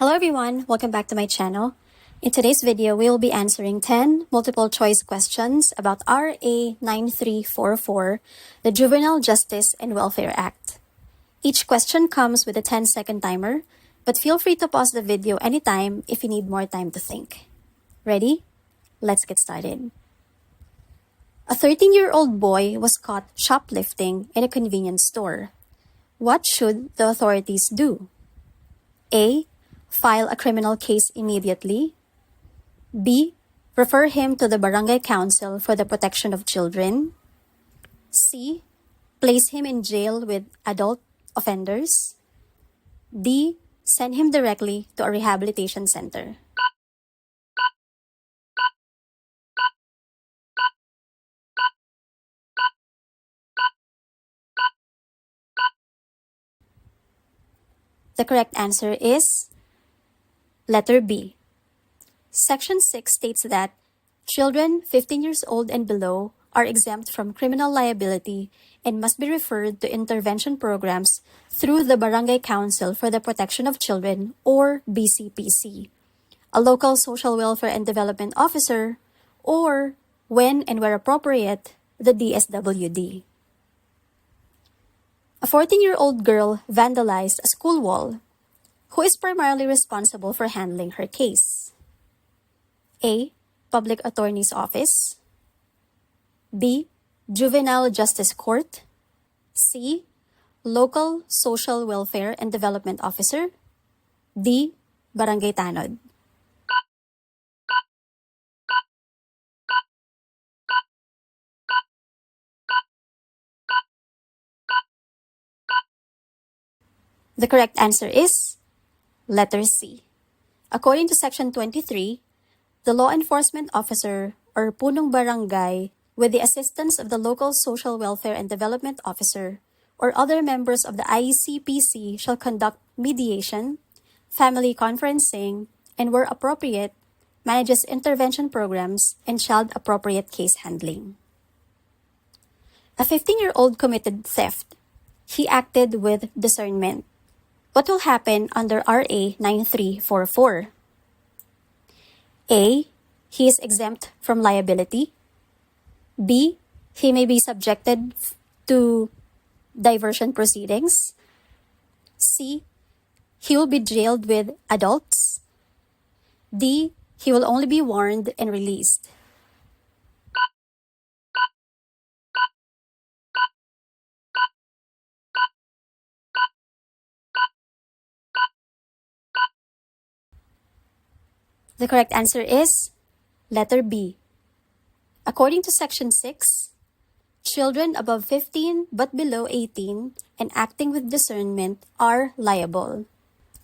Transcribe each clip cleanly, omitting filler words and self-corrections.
Hello everyone, welcome back to my channel. In today's video, we will be answering 10 multiple choice questions about RA 9344, the Juvenile Justice and Welfare Act. Each question comes with a 10-second timer, but feel free to pause the video anytime if you need more time to think. Ready? Let's get started. A 13-year-old boy was caught shoplifting in a convenience store. What should the authorities do? A. File a criminal case immediately. B. Refer him to the Barangay Council for the Protection of Children. C. Place him in jail with adult offenders. D. Send him directly to a rehabilitation center. The correct answer is letter B. Section 6 states that children 15 years old and below are exempt from criminal liability and must be referred to intervention programs through the Barangay Council for the Protection of Children, or BCPC, a local social welfare and development officer, or, when and where appropriate, the DSWD. A 14-year-old girl vandalized a school wall. Who is primarily responsible for handling her case? A. Public Attorney's Office. B. Juvenile Justice Court. C. Local Social Welfare and Development Officer. D. Barangay Tanod. The correct answer is letter C. According to Section 23, the law enforcement officer or punong barangay, with the assistance of the local social welfare and development officer or other members of the IECPC, shall conduct mediation, family conferencing, and where appropriate, manages intervention programs and child-appropriate case handling. A 15-year-old committed theft. He acted with discernment. What will happen under RA 9344? A. He is exempt from liability. B. He may be subjected to diversion proceedings. C. He will be jailed with adults. D. He will only be warned and released. The correct answer is letter B. According to Section 6, children above 15 but below 18 and acting with discernment are liable.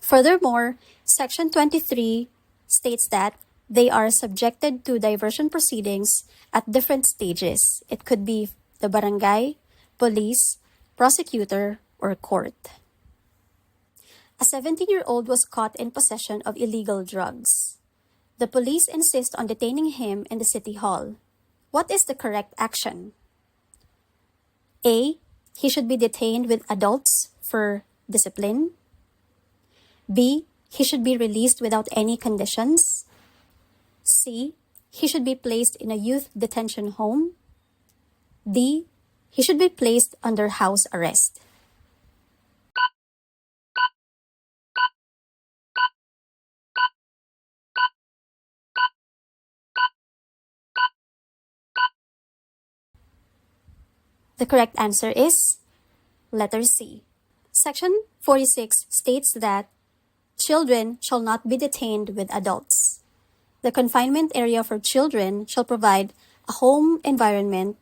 Furthermore, Section 23 states that they are subjected to diversion proceedings at different stages. It could be the barangay, police, prosecutor, or court. A 17-year-old was caught in possession of illegal drugs. The police insist on detaining him in the city hall. What is the correct action? A. He should be detained with adults for discipline. B. He should be released without any conditions. C. He should be placed in a youth detention home. D. He should be placed under house arrest. The correct answer is letter C. Section 46 states that children shall not be detained with adults. The confinement area for children shall provide a home environment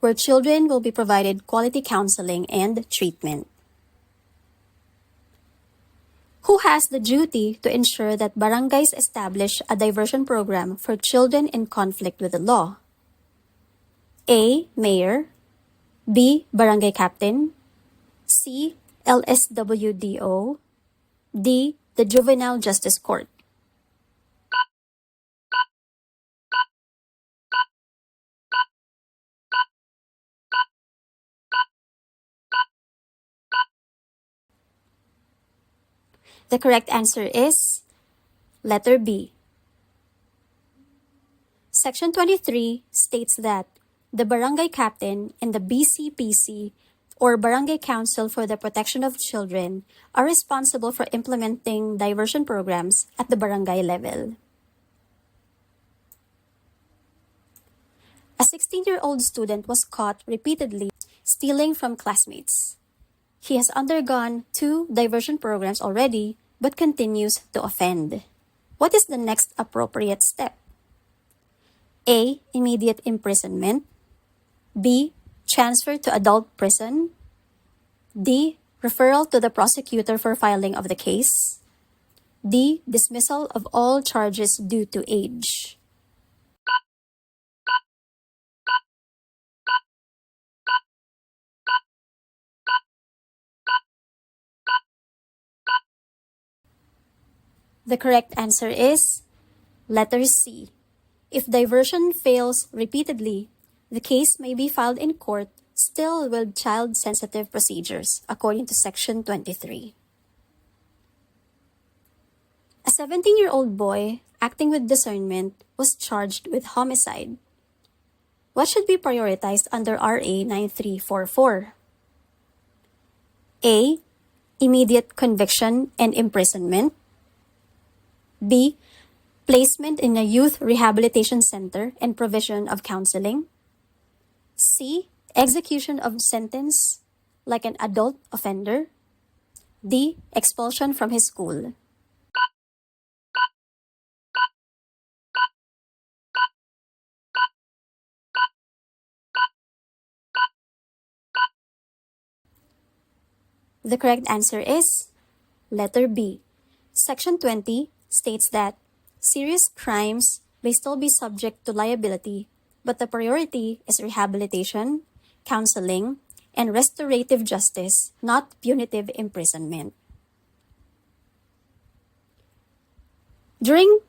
where children will be provided quality counseling and treatment. Who has the duty to ensure that barangays establish a diversion program for children in conflict with the law? A. Mayor. B. Barangay Captain. C. LSWDO. D. The Juvenile Justice Court. The correct answer is Letter B. Section 23 states that the barangay captain and the BCPC, or Barangay Council for the Protection of Children, are responsible for implementing diversion programs at the barangay level. A 16-year-old student was caught repeatedly stealing from classmates. He has undergone 2 diversion programs already, but continues to offend. What is the next appropriate step? A. Immediate imprisonment. B. Transfer to adult prison. D. Referral to the prosecutor for filing of the case. D. Dismissal of all charges due to age. The correct answer is letter C. If diversion fails repeatedly, the case may be filed in court still with child-sensitive procedures, according to Section 23. A 17-year-old boy, acting with discernment, was charged with homicide. What should be prioritized under RA 9344? A. Immediate conviction and imprisonment. B. Placement in a youth rehabilitation center and provision of counseling. C. Execution of sentence like an adult offender. D. Expulsion from his school. The correct answer is letter B. Section 20 states that serious crimes may still be subject to liability, but the priority is rehabilitation, counseling, and restorative justice, not punitive imprisonment. During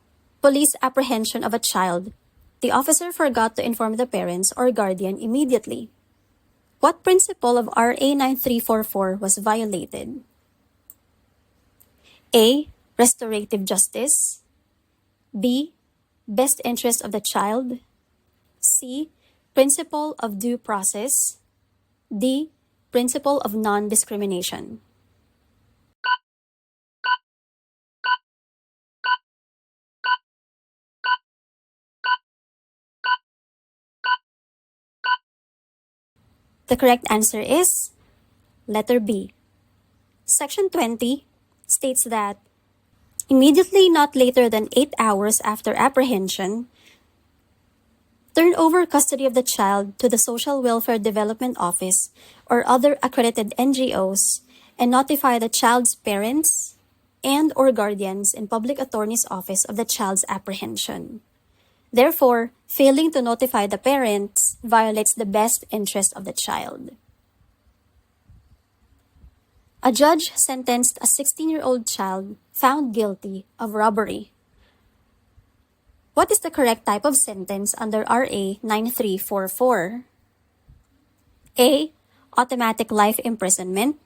police apprehension of a child, the officer forgot to inform the parents or guardian immediately. What principle of RA 9344 was violated? A. Restorative justice. B. Best interest of the child. C. Principle of due process. D. Principle of non-discrimination. The correct answer is letter B. Section 20 states that immediately, not later than 8 hours after apprehension, turn over custody of the child to the Social Welfare Development Office or other accredited NGOs and notify the child's parents and or guardians in Public Attorney's Office of the child's apprehension. Therefore, failing to notify the parents violates the best interest of the child. A judge sentenced a 16-year-old child found guilty of robbery. What is the correct type of sentence under RA 9344? A. Automatic life imprisonment.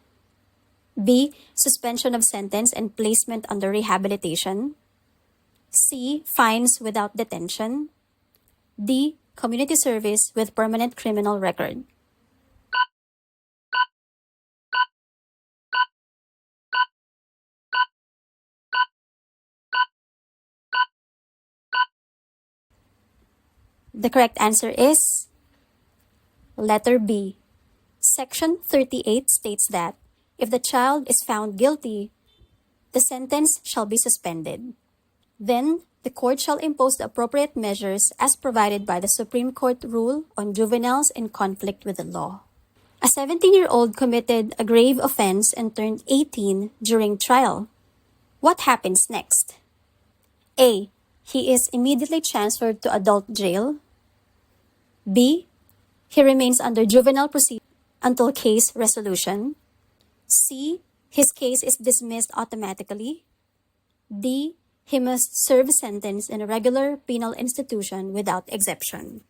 B. Suspension of sentence and placement under rehabilitation. C. Fines without detention. D. Community service with permanent criminal record. The correct answer is letter B. Section 38 states that if the child is found guilty, the sentence shall be suspended. Then, the court shall impose the appropriate measures as provided by the Supreme Court rule on juveniles in conflict with the law. A 17-year-old committed a grave offense and turned 18 during trial. What happens next? A. He is immediately transferred to adult jail. B. He remains under juvenile proceedings until case resolution. C. His case is dismissed automatically. D. He must serve a sentence in a regular penal institution without exception.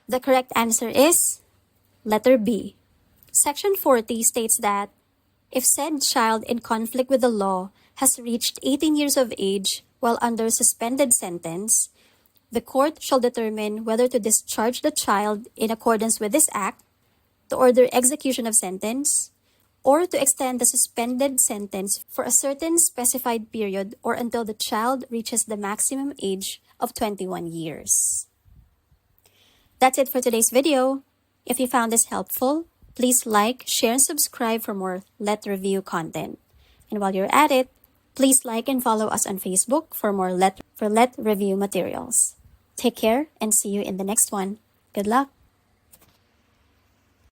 The correct answer is letter B. Section 40 states that if said child in conflict with the law has reached 18 years of age while under suspended sentence, the court shall determine whether to discharge the child in accordance with this act, to order execution of sentence, or to extend the suspended sentence for a certain specified period or until the child reaches the maximum age of 21 years. That's it for today's video. If you found this helpful, please like, share, and subscribe for more Let Review content. And while you're at it, please like and follow us on Facebook for more Let Review materials. Take care and see you in the next one. Good luck!